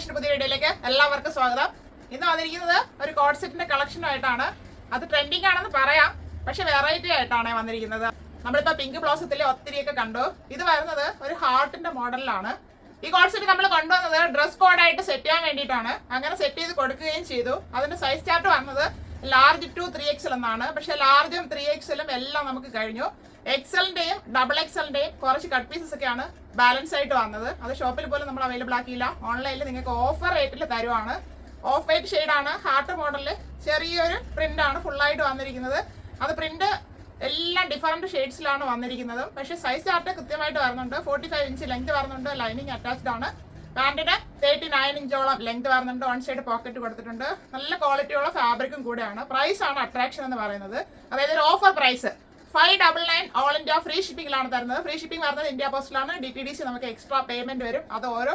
ഫാഷന്റെ പുതിയ വീഡിയോയിലേക്ക് എല്ലാവർക്കും സ്വാഗതം. ഇന്ന് വന്നിരിക്കുന്നത് ഒരു കോഡ് സെറ്റിന്റെ കളക്ഷനുമായിട്ടാണ്. അത് ട്രെൻഡിങ് ആണെന്ന് പറയാം, പക്ഷെ വെറൈറ്റി ആയിട്ടാണ് വന്നിരിക്കുന്നത്. നമ്മളിപ്പോ പിങ്ക് ബ്ലൗസത്തിൽ ഒത്തിരിയൊക്കെ കണ്ടു. ഇത് വരുന്നത് ഒരു ഹാർട്ടിന്റെ മോഡലിലാണ്. ഈ കോഡ് സെറ്റ് നമ്മൾ കൊണ്ടുവന്നത് ഡ്രസ് കോഡായിട്ട് സെറ്റ് ചെയ്യാൻ വേണ്ടിയിട്ടാണ്. അങ്ങനെ സെറ്റ് ചെയ്ത് കൊടുക്കുകയും ചെയ്തു. അതിന്റെ സൈസ് ചാർട്ട് വന്നത് ലാർജ് ടു 3XL എന്നാണ്. പക്ഷെ ലാർജും 3XLും എല്ലാം നമുക്ക് കഴിഞ്ഞു. എക്സലിന്റെയും ഡബിൾ എക്സലിന്റെയും കുറച്ച് കട്ട് പീസസ് ഒക്കെയാണ് ബാലൻസ് ആയിട്ട് വന്നത്. അത് ഷോപ്പിൽ പോലും നമ്മൾ അവൈലബിൾ ആക്കിയില്ല. ഓൺലൈനിൽ നിങ്ങൾക്ക് ഓഫർ റേറ്റിൽ തരുവാണ്. ഓഫ് വൈറ്റ് ഷെയ്ഡാണ്, ഹാർട്ട് മോഡലിൽ ചെറിയൊരു പ്രിന്റ് ആണ് ഫുള്ളായിട്ട് വന്നിരിക്കുന്നത്. അത് പ്രിന്റ് എല്ലാം ഡിഫറൻറ്റ് ഷെയ്ഡ്സിലാണ് വന്നിരിക്കുന്നത്. പക്ഷേ സൈസ് ചാർട്ട് കൃത്യമായിട്ട് വരുന്നുണ്ട്. 45 ഇഞ്ച് ലെങ്ത് വരുന്നുണ്ട്. ലൈനിങ് അറ്റാച്ച്ഡ് ആണ്. പാൻറ്റിന് 39 ഇഞ്ചോളം ലെങ്ത് വരുന്നുണ്ട്. വൺ സൈഡ് പോക്കറ്റ് കൊടുത്തിട്ടുണ്ട്. നല്ല ക്വാളിറ്റിയുള്ള ഫാബ്രിക്കും കൂടെയാണ്. പ്രൈസ് ആണ് അട്രാക്ഷൻ എന്ന് പറയുന്നത്. അതായത് ഒരു offer price 599 all India free ഷിപ്പിംഗിലാണ് തരുന്നത്. ഫ്രീ ഷിപ്പിംഗ് വരുന്നത് ഇന്ത്യ പോസ്റ്റിലാണ്. DTDC നമുക്ക് എക്സ്ട്രാ പേയ്മെന്റ് വരും. അത് ഓരോ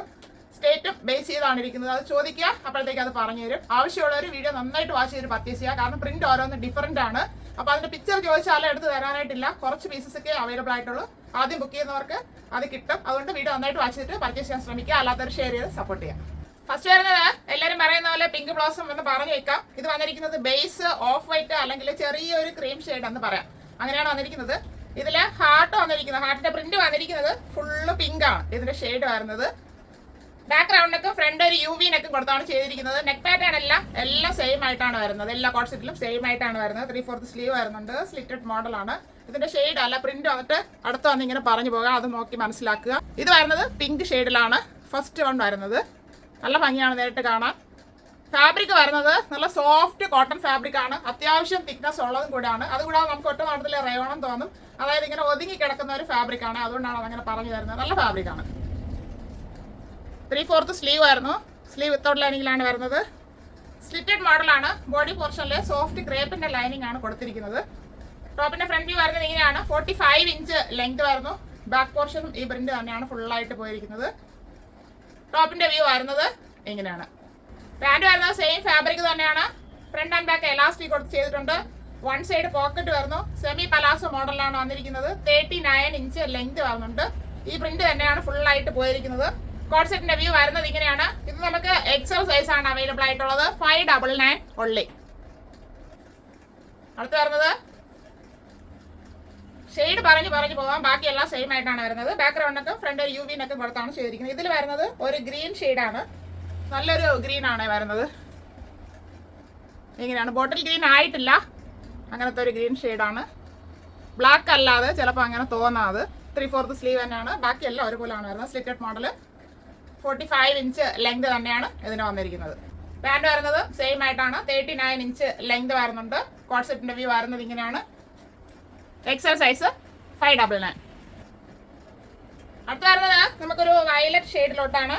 സ്റ്റേറ്റും ബേസ് ചെയ്താണ് ഇരിക്കുന്നത്. അത് ചോദിക്കുക, അപ്പോഴത്തേക്ക് അത് പറഞ്ഞു തരും. ആവശ്യമുള്ള ഒരു വീഡിയോ നന്നായിട്ട് വാച്ച് ചെയ്ത് പർച്ചേസ് ചെയ്യുക. കാരണം പ്രിന്റ് ഓരോന്ന് ഡിഫറൻറ്റ് ആണ്. അപ്പോൾ അതിന്റെ പിക്ചർ ചോദിച്ചാലും എടുത്ത് തരാനായിട്ടില്ല. കുറച്ച് പീസസ് ഒക്കെ അവൈലബിൾ ആയിട്ടുള്ളൂ. ആദ്യം ബുക്ക് ചെയ്യുന്നവർക്ക് അത് കിട്ടും. അതുകൊണ്ട് വീഡിയോ നന്നായിട്ട് വാച്ച് ചെയ്തിട്ട് പർച്ചേസ് ചെയ്യാൻ ശ്രമിക്കുക. അല്ലാത്തവർ ഷെയർ ചെയ്ത് സപ്പോർട്ട് ചെയ്യാം. ഫസ്റ്റ് വരുന്നത് എല്ലാവരും പറയുന്ന പോലെ പിങ്ക് ബ്ലോസം എന്ന് പറഞ്ഞു വെക്കാം. ഇത് വന്നിരിക്കുന്നത് ബേസ് ഓഫ് വൈറ്റ് അല്ലെങ്കിൽ ചെറിയൊരു ക്രീം ഷെയ്ഡ് എന്ന് പറയാം. അങ്ങനെയാണ് വന്നിരിക്കുന്നത്. ഇതില് ഹാർട്ട് വന്നിരിക്കുന്നത്, ഹാർട്ടിന്റെ പ്രിന്റ് വന്നിരിക്കുന്നത് ഫുള്ള് പിങ്ക് ആണ് ഇതിന്റെ ഷെയ്ഡ് വരുന്നത്. ബാക്ക്ഗ്രൗണ്ടിനൊക്കെ ഫ്രണ്ട് ഒരു UV നെക്കും കൊടുത്താണ് ചെയ്തിരിക്കുന്നത്. നെക്ക് പാറ്റേൺ എല്ലാം സെയിം ആയിട്ടാണ് വരുന്നത്. എല്ലാ കോഡ് സെറ്റിലും സെയിം ആയിട്ടാണ് വരുന്നത്. 3/4 സ്ലീവ് വരുന്നുണ്ട്. സ്ലിറ്റഡ് മോഡലാണ്. ഇതിന്റെ ഷെയ്ഡ് അല്ല പ്രിന്റ് വന്നിട്ട് അടുത്ത് വന്ന് ഇങ്ങനെ പറഞ്ഞു പോകാം. അത് നോക്കി മനസ്സിലാക്കുക. ഇത് വരുന്നത് പിങ്ക് ഷെയ്ഡിലാണ് ഫസ്റ്റ് വൺ വരുന്നത്. നല്ല ഭംഗിയാണ് നേരിട്ട് കാണാൻ. ഫാബ്രിക് വരുന്നത് നല്ല സോഫ്റ്റ് കോട്ടൺ ഫാബ്രിക് ആണ്. അത്യാവശ്യം തിക്നെസ് ഉള്ളതും കൂടെയാണ്. അതുകൂടാതെ നമുക്ക് ഒറ്റ നാട്ടിൽ റയോണം തോന്നും. അതായത് ഇങ്ങനെ ഒതുങ്ങി കിടക്കുന്ന ഒരു ഫാബ്രിക് ആണ്. അതുകൊണ്ടാണ് അതങ്ങനെ പറഞ്ഞു തരുന്നത്. നല്ല ഫാബ്രിക് ആണ്. 3/4 സ്ലീവ് ആയിരുന്നു. സ്ലീവ് വിത്തൗട്ട് ലൈനിങ്ങിലാണ് വരുന്നത്. സ്ലിറ്റഡ് മോഡലാണ്. ബോഡി പോർഷനിൽ സോഫ്റ്റ് ക്രേപ്പിന്റെ ലൈനിങ് ആണ് കൊടുത്തിരിക്കുന്നത്. ടോപ്പിന്റെ ഫ്രണ്ട് വ്യൂ വരുന്നത് ഇങ്ങനെയാണ്. 45 ഇഞ്ച് ലെങ്ത് വരുന്നു. ബാക്ക് പോർഷനും ഈ പ്രിന്റ് തന്നെയാണ് ഫുള്ളായിട്ട് പോയിരിക്കുന്നത്. ടോപ്പിന്റെ വ്യൂ വരുന്നത് ഇങ്ങനെയാണ്. പാൻറ് വരുന്നത് സെയിം ഫാബ്രിക് തന്നെയാണ്. ഫ്രണ്ട് ആൻഡ് ബാക്ക് എലാസ്റ്റിക് കൊടുത്ത് ചെയ്തിട്ടുണ്ട്. വൺ സൈഡ് പോക്കറ്റ് വരുന്നു. സെമി പലാസോ മോഡലാണ് വന്നിരിക്കുന്നത്. 39 ഇഞ്ച് ലെങ്ത് വരുന്നുണ്ട്. ഈ പ്രിന്റ് തന്നെയാണ് ഫുള്ളായിട്ട് പോയിരിക്കുന്നത്. കോഡ് സെറ്റിന്റെ വ്യൂ വരുന്നത് ഇങ്ങനെയാണ്. ഇത് നമുക്ക് XL സൈസ് ആണ് അവൈലബിൾ ആയിട്ടുള്ളത്. 599 ഒള്ളി. അടുത്ത് വരുന്നത് ഷെയ്ഡ് പറഞ്ഞു പോകാം. ബാക്കിയെല്ലാം സെയിം ആയിട്ടാണ് വരുന്നത്. ബാക്ക്ഗ്രൗണ്ടൊക്കെ ഫ്രണ്ട് ഒരു UV നെക്കും കൊടുത്താണ് ചെയ്തിരിക്കുന്നത്. ഇതിൽ വരുന്നത് ഒരു ഗ്രീൻ ഷെയ്ഡാണ്. നല്ലൊരു ഗ്രീൻ ആണ് വരുന്നത്. ഇങ്ങനെയാണ്. ബോട്ടിൽ ഗ്രീൻ ആയിട്ടില്ല. അങ്ങനത്തെ ഒരു ഗ്രീൻ ഷെയ്ഡാണ്. ബ്ലാക്ക് അല്ലാതെ ചിലപ്പോൾ അങ്ങനെ തോന്നാതെ 3/4 സ്ലീവ് തന്നെയാണ്. ബാക്കിയെല്ലാം ഒരുപോലെയാണ് വരുന്നത്. സ്ലിറ്റഡ് മോഡൽ 45 ഇഞ്ച് ലെങ്ത് തന്നെയാണ് ഇതിന് വന്നിരിക്കുന്നത്. പാൻറ് വരുന്നത് സെയിം ആയിട്ടാണ്. 39 ഇഞ്ച് ലെങ്ത് വരുന്നുണ്ട്. കോഡ് സെറ്റിന്റെ വ്യൂ വരുന്നത് ഇങ്ങനെയാണ്. XL size 599. അടുത്ത് വരുന്നത് നമുക്കൊരു വയലറ്റ് ഷെയ്ഡിലോട്ടാണ്.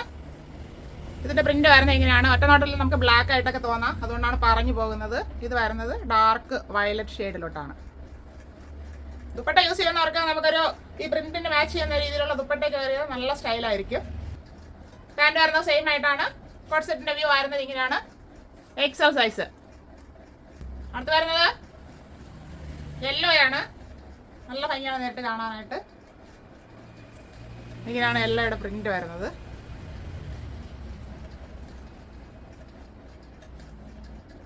ഇതിന്റെ പ്രിന്റ് വരുന്നത് ഇങ്ങനെയാണ്. ഒറ്റ നോട്ടിൽ നമുക്ക് ബ്ലാക്ക് ആയിട്ടൊക്കെ തോന്നാം. അതുകൊണ്ടാണ് പറഞ്ഞു പോകുന്നത്. ഇത് വരുന്നത് ഡാർക്ക് വയലറ്റ് ഷെയ്ഡിലോട്ടാണ്. ദുപ്പട്ട യൂസ് ചെയ്യുന്നവർക്ക് നമുക്കൊരു ഈ പ്രിന്റിന് മാച്ച് ചെയ്യുന്ന രീതിയിലുള്ള ദുപ്പട്ട കയറിയത് നല്ല സ്റ്റൈലായിരിക്കും. പാൻറ് വരുന്നത് സെയിം ആയിട്ടാണ്. കോഡ് സെറ്റിന്റെ വ്യൂ വരുന്നത് ഇങ്ങനെയാണ്. XL size. അടുത്ത് വരുന്നത് യെല്ലോ ആണ്. നല്ല ഭംഗിയാണ് നേരിട്ട് കാണാനായിട്ട്. ഇങ്ങനെയാണ് യെല്ലോയുടെ പ്രിന്റ് വരുന്നത്.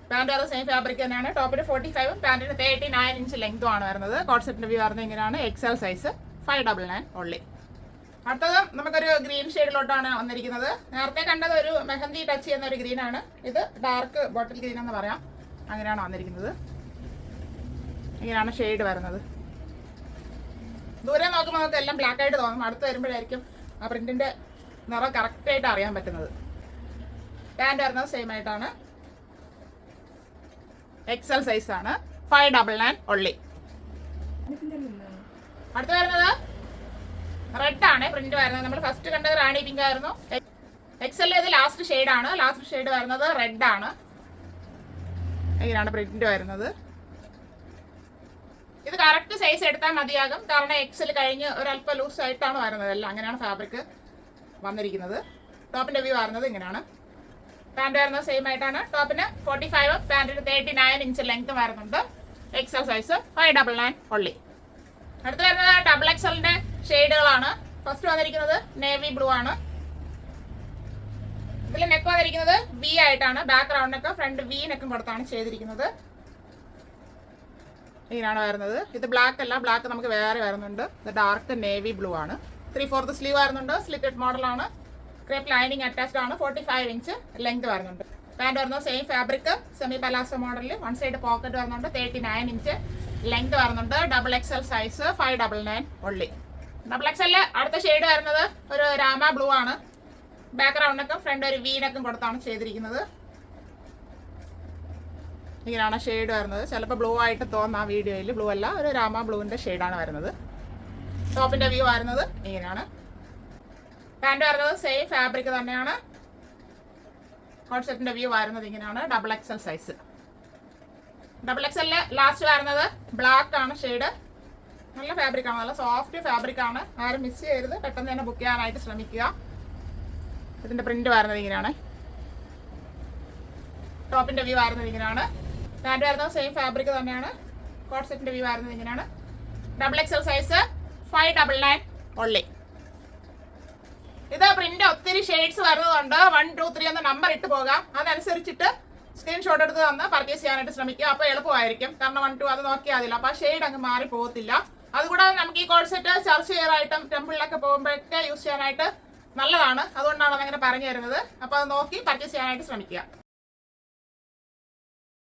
പാൻറ് വരുന്നത് സെയിം ഫാബ്രിക് തന്നെയാണ്. ടോപ്പിന് 45, പാൻറ്റിന് 39 ഇഞ്ച് ലെങ്തും ആണ് വരുന്നത്. കോഡ് സെറ്റിന്റെ വ്യൂ വരുന്നത് ഇങ്ങനെയാണ്. XL size 599 only. അടുത്തത് നമുക്കൊരു ഗ്രീൻ ഷെയ്ഡിലോട്ടാണ് വന്നിരിക്കുന്നത്. നേരത്തെ കണ്ടത് ഒരു മെഹന്തി ടച്ച് ചെയ്യുന്ന ഒരു ഗ്രീൻ ആണ്. ഇത് ഡാർക്ക് ബോട്ടിൽ ഗ്രീൻ എന്ന് പറയാം. അങ്ങനെയാണ് വന്നിരിക്കുന്നത്. ഇങ്ങനെയാണ് ഷെയ്ഡ് വരുന്നത്. ദൂരെ നോക്കുമ്പോൾ നമുക്ക് എല്ലാം ബ്ലാക്ക് ആയിട്ട് തോന്നും. അടുത്ത് വരുമ്പോഴായിരിക്കും ആ പ്രിന്റിന്റെ നിറം കറക്റ്റായിട്ട് അറിയാൻ പറ്റുന്നത്. പാൻറ് വരുന്നത് സെയിം ആയിട്ടാണ്. XL സൈസ് ആണ്. 599 ഒള്ളി. അടുത്ത് വരുന്നത് റെഡ് ആണ് പ്രിന്റ് വരുന്നത്. നമ്മൾ ഫസ്റ്റ് കണ്ടത് റാണി പിങ്ക് ആയിരുന്നു. XL ഇത് ലാസ്റ്റ് ഷെയ്ഡാണ്. ലാസ്റ്റ് ഷെയ്ഡ് വരുന്നത് റെഡ് ആണ്. ഇങ്ങനെയാണ് പ്രിന്റ് വരുന്നത്. ഇത് കറക്റ്റ് സൈസ് എടുത്താൽ മതിയാകും. കാരണം XL കഴിഞ്ഞ് ഒരല്പം ലൂസ് ആയിട്ടാണ് വരുന്നത്. എല്ലാം അങ്ങനെയാണ് ഫാബ്രിക് വന്നിരിക്കുന്നത്. ടോപ്പിന്റെ വ്യൂ വരുന്നത് ഇങ്ങനെയാണ്. പാൻറ് വരുന്നത് സെയിം ആയിട്ടാണ്. ടോപ്പിന് 45, പാൻറ്റിന് 39 ഇഞ്ച് ലെങ്ത് വരുന്നുണ്ട്. XL സൈസ് 599 ഒള്ളി. അടുത്ത് വരുന്നത് ഡബിൾ XLന്റെ ഷെയ്ഡുകളാണ്. ഫസ്റ്റ് വന്നിരിക്കുന്നത് നേവി ബ്ലൂ ആണ്. ഇതിൽ നെക്ക് വന്നിരിക്കുന്നത് വി ആയിട്ടാണ്. Back round neck, front V നെക്കും കൊടുത്താണ് ചെയ്തിരിക്കുന്നത്. ഇങ്ങനെയാണ് വരുന്നത്. ഇത് ബ്ലാക്ക് അല്ല, ബ്ലാക്ക് നമുക്ക് വേറെ വരുന്നുണ്ട്. ഇത് ഡാർക്ക് നേവി ബ്ലൂ ആണ്. 3/4 സ്ലീവ് വരുന്നുണ്ട്. സ്ലിറ്റഡ് മോഡലാണ്. ക്രേപ്പ് ലൈനിങ് അറ്റാച്ച്ഡ് ആണ്. 45 ഇഞ്ച് ലെങ്ത് വരുന്നുണ്ട്. പാൻറ് വരുന്നത് സെയിം ഫാബ്രിക്, സെമി പലാസോ മോഡലിൽ. വൺ സൈഡ് പോക്കറ്റ് വരുന്നുണ്ട്. 39 ഇഞ്ച് ലെങ്ത് വരുന്നുണ്ട്. XXL size 599 only. XXL അടുത്ത ഷെയ്ഡ് വരുന്നത് ഒരു രാമ ബ്ലൂ ആണ്. ബാക്ക് റൗണ്ടൊക്കെ ഫ്രണ്ട് ഒരു വീനൊക്കെ കൊടുത്താണ് ചെയ്തിരിക്കുന്നത്. ഇങ്ങനെയാണ് ഷെയ്ഡ് വരുന്നത്. ചിലപ്പോൾ ബ്ലൂ ആയിട്ട് തോന്നാം വീഡിയോയിൽ. ബ്ലൂ അല്ല, ഒരു രാമ ബ്ലൂവിൻ്റെ ഷെയ്ഡാണ് വരുന്നത്. ടോപ്പിൻ്റെ വ്യൂ വരുന്നത് ഇങ്ങനെയാണ്. പാൻറ് വരുന്നത് സെയിം ഫാബ്രിക് തന്നെയാണ്. കോട്ട് സെറ്റിൻ്റെ വ്യൂ വരുന്നത് ഇങ്ങനെയാണ്. XXL size. XXL ലാസ്റ്റ് വരുന്നത് ബ്ലാക്ക് ആണ് ഷെയ്ഡ്. നല്ല ഫാബ്രിക് ആണ്, നല്ല സോഫ്റ്റ് ഫാബ്രിക് ആണ്. ആരും മിസ് ചെയ്യരുത്, പെട്ടെന്ന് തന്നെ ബുക്ക് ചെയ്യാനായിട്ട് ശ്രമിക്കുക. ഇതിൻ്റെ പ്രിന്റ് വരുന്നത് ഇങ്ങനെയാണ്. ടോപ്പിൻ്റെ വ്യൂ വരുന്നത് ഇങ്ങനെയാണ്. പാൻറ് വരുന്നത് സെയിം ഫാബ്രിക് തന്നെയാണ്. കോട്ട് സെറ്റിൻ്റെ വ്യൂ വരുന്നത് ഇങ്ങനെയാണ്. XXL size 599 only. ഇത് പ്രിന്റ് ഒത്തിരി ഷെയ്ഡ്സ് വരുന്നതുകൊണ്ട് 1, 2, 3 എന്ന നമ്പർ ഇട്ട് പോകാം. അതനുസരിച്ചിട്ട് സ്ക്രീൻഷോട്ട് എടുത്ത് തന്ന് പർച്ചേസ് ചെയ്യാനായിട്ട് ശ്രമിക്കുക. അപ്പോൾ എളുപ്പമായിരിക്കും. കാരണം 1, 2 അത് നോക്കിയാൽ മതില്ല. അപ്പോൾ ആ ഷെയ്ഡ് അങ്ങ് മാറി പോകത്തില്ല. അതുകൂടാതെ നമുക്ക് ഈ കോഡ് സെറ്റ് ചർച്ച് ചെയ്യാനായിട്ടും ടെമ്പിളിലൊക്കെ പോകുമ്പോഴൊക്കെ യൂസ് ചെയ്യാനായിട്ട് നല്ലതാണ്. അതുകൊണ്ടാണ് അതങ്ങനെ പറഞ്ഞു തരുന്നത്. അപ്പോൾ അത് നോക്കി പർച്ചേസ് ചെയ്യാനായിട്ട് ശ്രമിക്കുക.